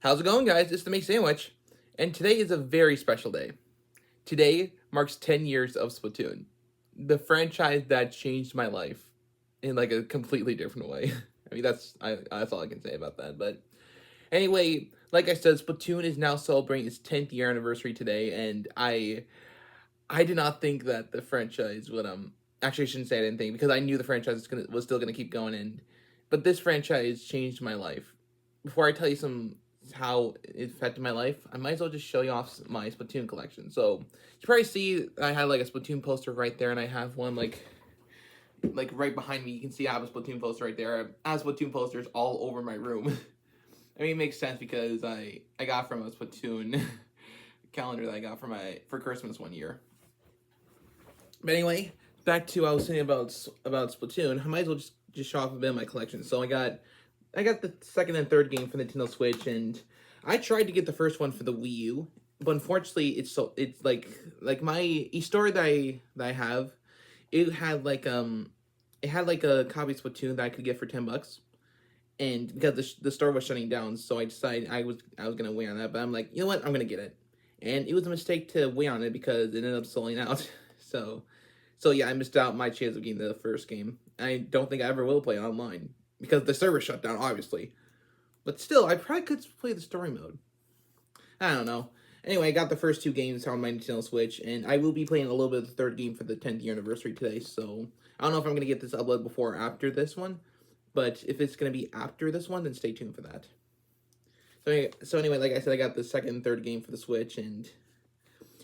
How's it going, guys? It's the Make Sandwich, and today is a very special day. Today marks 10 years of Splatoon, the franchise that changed my life in like a completely different way. I mean, that's all I can say about that. But anyway, like I said, Splatoon is now celebrating its 10th year anniversary today, and I did not think that the franchise would actually I shouldn't say I didn't think because I knew the franchise was still gonna keep going, and but this franchise changed my life. Before I tell you how it affected my life, I might as well just show you off my Splatoon collection. So you probably see I had like a Splatoon poster right there, and I have one like right behind me. You can see I have a Splatoon poster right there. I have Splatoon posters all over my room. I mean, it makes sense because I got from a Splatoon calendar that I got for Christmas one year. But anyway, back to what I was saying about Splatoon. I might as well just show off a bit of my collection. So I got the second and third game for Nintendo Switch, and I tried to get the first one for the Wii U, but unfortunately, it's like my store that I have, it had like a copy of Splatoon that I could get for $10, and because the store was shutting down, so I decided I was gonna wait on that. But I'm like, you know what, I'm gonna get it, and it was a mistake to wait on it because it ended up selling out. So yeah, I missed out my chance of getting the first game. I don't think I ever will play online because the server shut down, obviously. But still, I probably could play the story mode. I don't know. Anyway, I got the first two games on my Nintendo Switch, and I will be playing a little bit of the third game for the 10th year anniversary today, so I don't know if I'm going to get this uploaded before or after this one, but if it's going to be after this one, then stay tuned for that. So anyway, like I said, I got the second and third game for the Switch, and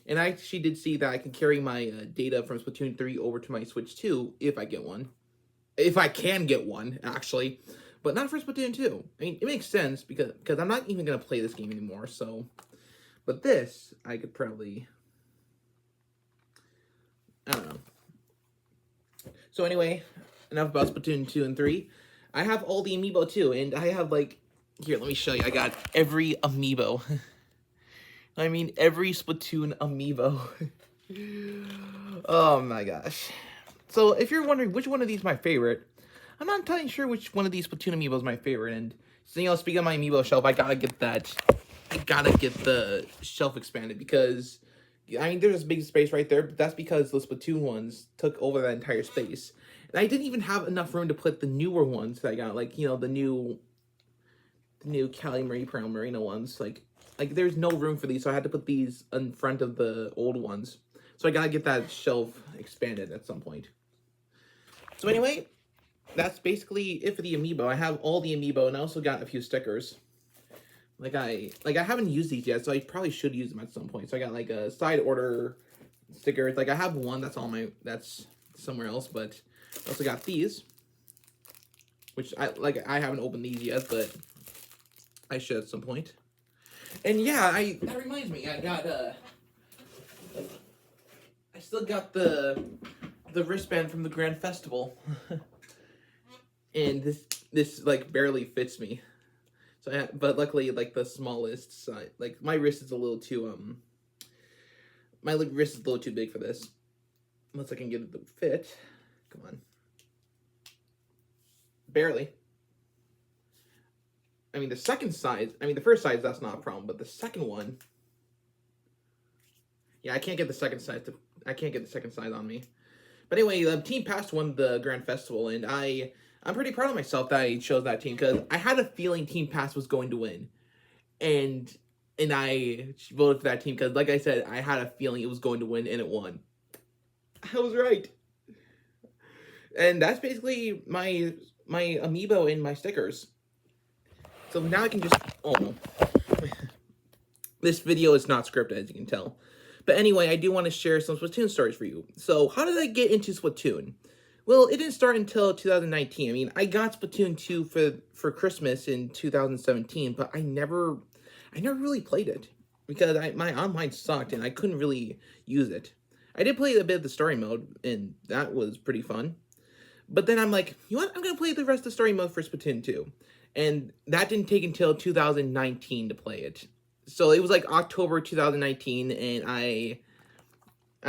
I actually did see that I can carry my data from Splatoon 3 over to my Switch 2 if I get one. If I can get one, actually. But not for Splatoon 2. I mean, it makes sense because I'm not even going to play this game anymore, so... But this, I could probably... I don't know. So anyway, enough about Splatoon 2 and 3. I have all the amiibo too, and I have like... Here, let me show you. I got every amiibo. I mean, every Splatoon amiibo. Oh my gosh. So, if you're wondering which one of these is my favorite, I'm not entirely sure which one of these Splatoon amiibo is my favorite. And, so, you know, speaking of my amiibo shelf, I gotta get the shelf expanded because, I mean, there's a big space right there, but that's because the Splatoon ones took over that entire space. And I didn't even have enough room to put the newer ones that I got, like, you know, the new Cali Marie Pearl Marina ones, like there's no room for these, so I had to put these in front of the old ones. So I gotta get that shelf expanded at some point. So anyway, that's basically it for the amiibo. I have all the amiibo, and I also got a few stickers. Like I haven't used these yet, so I probably should use them at some point. So I got like a side order stickers. Like I have one that's somewhere else, but I also got these, which I haven't opened these yet, but I should at some point. And yeah, that reminds me, I still got the wristband from the Grand Festival. And this like barely fits me. So but luckily like the smallest size, like my wrist is a little too big for this. Unless I can get it to fit. Come on. Barely. I mean, the first size, that's not a problem, but the second one, yeah, I can't get the second size on me. But anyway, the Team Pass won the Grand Festival, and I'm pretty proud of myself that I chose that team, because I had a feeling Team Pass was going to win. And I voted for that team, because like I said, I had a feeling it was going to win, and it won. I was right. And that's basically my amiibo and my stickers. So now I can just... Oh, no. This video is not scripted, as you can tell. But anyway, I do want to share some Splatoon stories for you. So, how did I get into Splatoon? Well, it didn't start until 2019. I mean, I got Splatoon 2 for Christmas in 2017, but I never really played it. Because my online sucked, and I couldn't really use it. I did play a bit of the story mode, and that was pretty fun. But then I'm like, you know what? I'm going to play the rest of the story mode for Splatoon 2. And that didn't take until 2019 to play it. So it was like October 2019, and I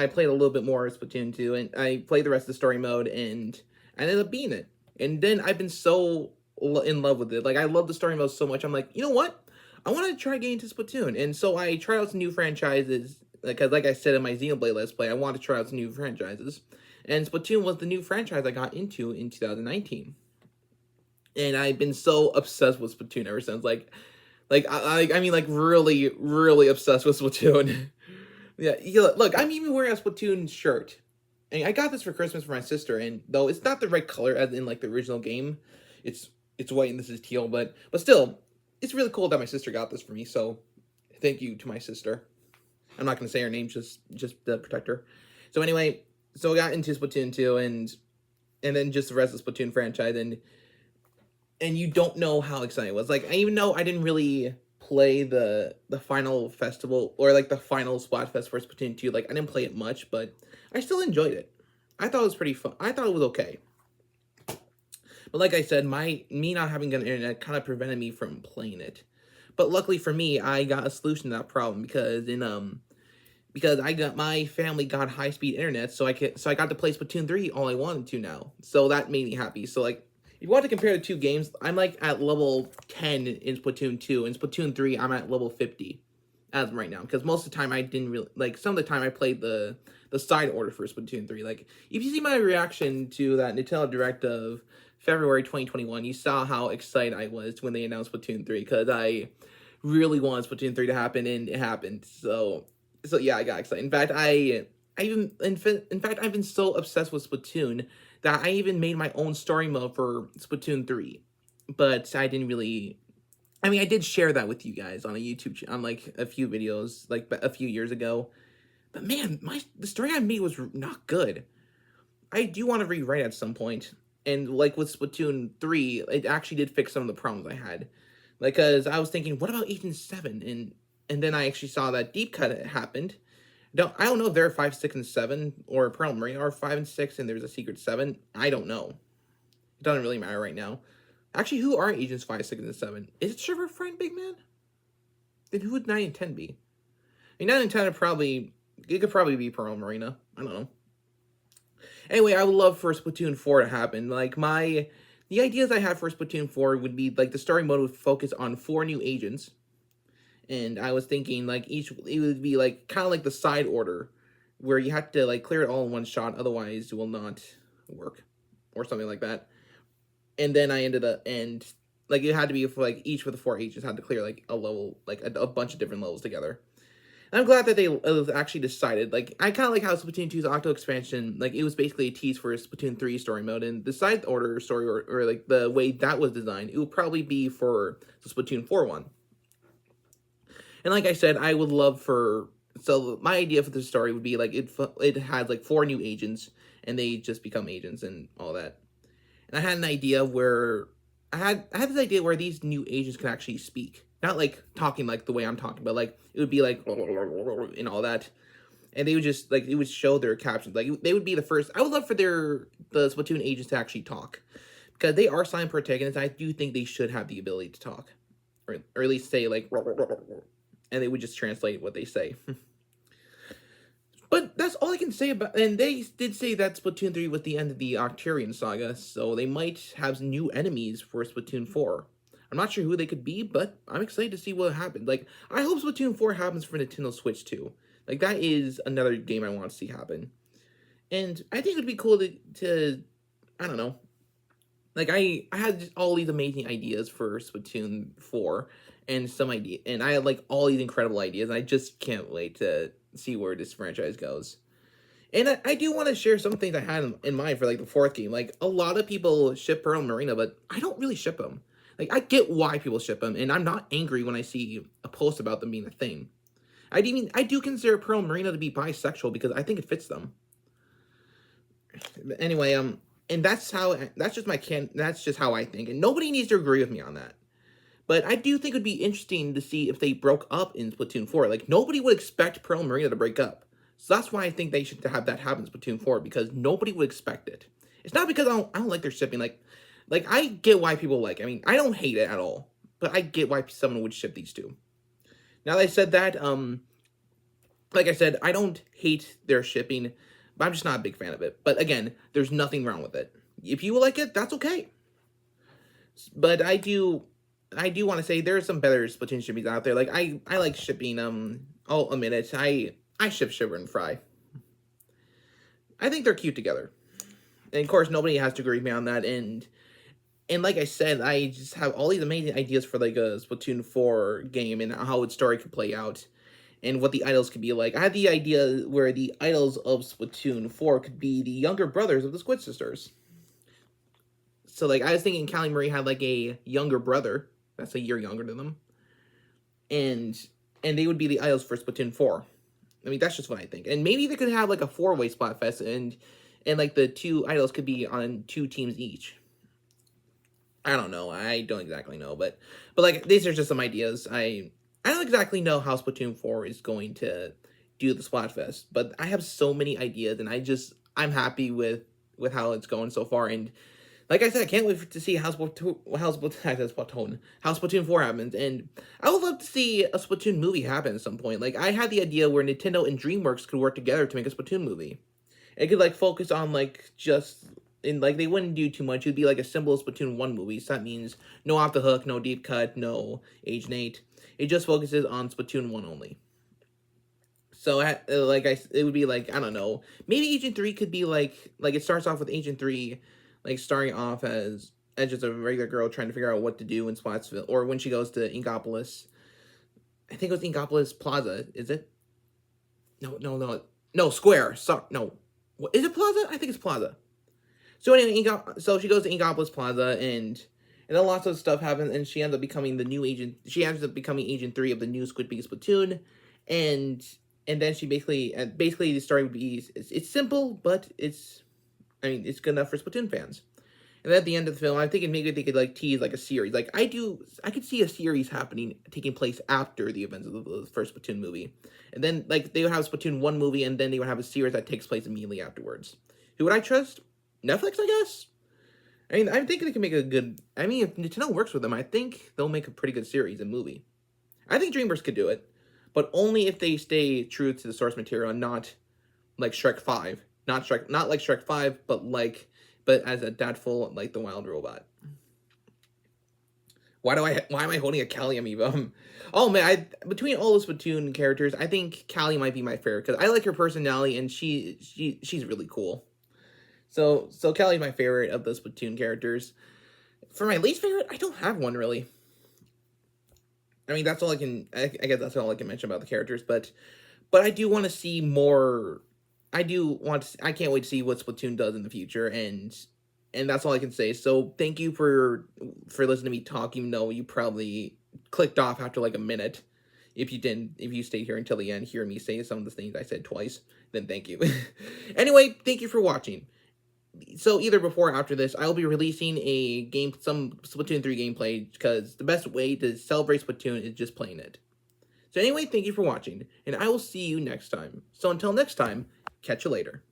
played a little bit more of Splatoon 2, and I played the rest of the story mode, and I ended up beating it. And then I've been so in love with it. Like, I love the story mode so much, I'm like, you know what? I want to try getting into Splatoon, and so I tried out some new franchises. Because, like I said in my Xenoblade Let's Play, I wanted to try out some new franchises, and Splatoon was the new franchise I got into in 2019. And I've been so obsessed with Splatoon ever since. I mean, like really, really obsessed with Splatoon. Yeah, look, I'm even wearing a Splatoon shirt. And I got this for Christmas for my sister, and though it's not the right color as in like the original game, it's it's white and this is teal, but still, it's really cool that my sister got this for me. So, thank you to my sister. I'm not gonna say her name, just the protector. So anyway, so I got into Splatoon 2, and then just the rest of the Splatoon franchise, and you don't know how excited I was. Like, I even know I didn't really play the final festival or like the final Splatfest for Splatoon 2. Like, I didn't play it much, but I still enjoyed it. I thought it was pretty fun. I thought it was okay. But like I said, me not having an internet kind of prevented me from playing it. But luckily for me, I got a solution to that problem because my family got high speed internet, so I got to play Splatoon 3 all I wanted to now. So that made me happy. So like, if you want to compare the two games, I'm like at level 10 in Splatoon 2, and Splatoon 3 I'm at level 50 as of right now, because most of the time I didn't really like, some of the time I played the side order for Splatoon 3. Like, if you see my reaction to that Nintendo Direct of February 2021, you saw how excited I was when they announced Splatoon 3, because I really wanted Splatoon 3 to happen, and it happened. So yeah, I got excited. In fact, in fact, I've been so obsessed with Splatoon that I even made my own story mode for Splatoon 3. But I didn't really, I mean, I did share that with you guys on a YouTube on like a few videos like a few years ago. But man, the story I made was not good. I do want to rewrite at some point. And like with Splatoon 3, it actually did fix some of the problems I had. Like, cause I was thinking, what about Agent 7? And then I actually saw that Deep Cut happened. I don't know if there are 5, 6, and 7, or Pearl Marine are 5 and 6, and there's a secret 7. I don't know. It doesn't really matter right now. Actually, who are Agents 5, 6, and 7? Is it Shiver Friend, Big Man? Then who would 9 and 10 be? I mean, 9 and 10 are probably, it could probably be Pearl Marina. I don't know. Anyway, I would love for Splatoon 4 to happen. Like, the ideas I had for Splatoon 4 would be, like, the story mode would focus on 4 new agents. And I was thinking, like, it would be, like, kind of like the side order, where you have to, like, clear it all in one shot, otherwise it will not work, or something like that. And then I ended up, and, like, it had to be for, like, each of the 4 agents had to clear, like, a level, like, a bunch of different levels together. And I'm glad that they actually decided, like, I kind of like how Splatoon 2's Octo expansion, like, it was basically a tease for Splatoon 3 story mode, and the side order story, or like, the way that was designed, it would probably be for the Splatoon 4 one. And like I said, I would love for, so my idea for the story would be like, it had like 4 new agents, and they just become agents and all that. And I had an idea where, I had this idea where these new agents can actually speak. Not like talking like the way I'm talking, but like, it would be like, and all that. And they would just, like, it would show their captions. Like, they would be the first, I would love for the Splatoon agents to actually talk. Because they are silent protagonists, I do think they should have the ability to talk. Or at least say like, and they would just translate what they say. But that's all I can say about, and they did say that Splatoon 3 was the end of the Octarian saga, so they might have new enemies for Splatoon 4. I'm not sure who they could be, but I'm excited to see what happens. Like, I hope Splatoon 4 happens for Nintendo Switch too. Like, that is another game I want to see happen. And I think it'd be cool to I don't know. Like, I had just all these amazing ideas for Splatoon 4, and I had like all these incredible ideas, and I just can't wait to see where this franchise goes. And I do want to share some things I had in mind for like the 4th game. Like, a lot of people ship Pearl Marina, but I don't really ship them. Like, I get why people ship them, and I'm not angry when I see a post about them being a thing. I do consider Pearl Marina to be bisexual because I think it fits them. Anyway, and that's just how I think, and nobody needs to agree with me on that. But I do think it would be interesting to see if they broke up in Splatoon 4. Like, nobody would expect Pearl Marina to break up. So that's why I think they should have that happen in Splatoon 4, because nobody would expect it. It's not because I don't like their shipping. Like, I get why people like it. I mean, I don't hate it at all. But I get why someone would ship these two. Now that I said that, like I said, I don't hate their shipping, but I'm just not a big fan of it. But again, there's nothing wrong with it. If you like it, that's okay. But I do I do want to say there's some better Splatoon shippies out there. Like I like shipping. I'll admit it. I ship Sugar and Fry. I think they're cute together. And of course, nobody has to agree with me on that. And like I said, I just have all these amazing ideas for like a Splatoon 4 game and how its story could play out and what the idols could be like. I had the idea where the idols of Splatoon 4 could be the younger brothers of the Squid Sisters. So like I was thinking Callie Marie had like a younger brother that's a year younger than them. And they would be the idols for Splatoon 4. I mean, that's just what I think. And maybe they could have like a 4-way Splatfest and like the two idols could be on 2 teams each. I don't know. I don't exactly know, but like these are just some ideas. I don't exactly know how Splatoon 4 is going to do the Splatfest, but I have so many ideas, and I'm happy with how it's going so far. And like I said, I can't wait to see how Splatoon 4 happens, and I would love to see a Splatoon movie happen at some point. Like I had the idea where Nintendo and DreamWorks could work together to make a Splatoon movie. It could like focus on like just. And like they wouldn't do too much. It would be like a simple Splatoon 1 movie. So that means no off the hook, no deep cut, no Agent 8. It just focuses on Splatoon 1 only. So it would be like, I don't know. Maybe Agent 3 could be like it starts off with Agent 3 like starting off as just a regular girl trying to figure out what to do in Spotsville, or when she goes to Inkopolis. I think it was Inkopolis Plaza, is it? No, Square. Sorry, no. What, is it Plaza? I think it's Plaza. So anyway, so she goes to Inkopolis Plaza, and then lots of stuff happens, and she ends up becoming the new agent. She ends up becoming Agent 3 of the new Squid Bee Splatoon, and then she basically the story would be it's simple, but it's good enough for Splatoon fans. And then at the end of the film, I'm thinking maybe they could like tease like a series. Like I could see a series taking place after the events of the first Splatoon movie, and then like they would have a Splatoon 1 movie, and then they would have a series that takes place immediately afterwards. Who would I trust? Netflix, I guess? I mean, I think they can make a good... I mean, if Nintendo works with them, I think they'll make a pretty good series and movie. I think DreamWorks could do it, but only if they stay true to the source material and not like Shrek 5. Not like Shrek 5, but as a dadful like the Wild Robot. Why am I holding a Callie amiibo? Oh man, between all the Splatoon characters, I think Callie might be my favorite because I like her personality and she's really cool. So Callie's my favorite of the Splatoon characters. For my least favorite, I don't have one really. I mean, that's all I guess that's all I can mention about the characters. But I do want to see more. I can't wait to see what Splatoon does in the future, and that's all I can say. So thank you for listening to me talk, even though you probably clicked off after like a minute. If you stayed here until the end, hear me say some of the things I said twice, then thank you. Anyway, thank you for watching. So either before or after this, I'll be releasing some Splatoon 3 gameplay, because the best way to celebrate Splatoon is just playing it. So anyway, thank you for watching, and I will see you next time. So until next time, catch you later.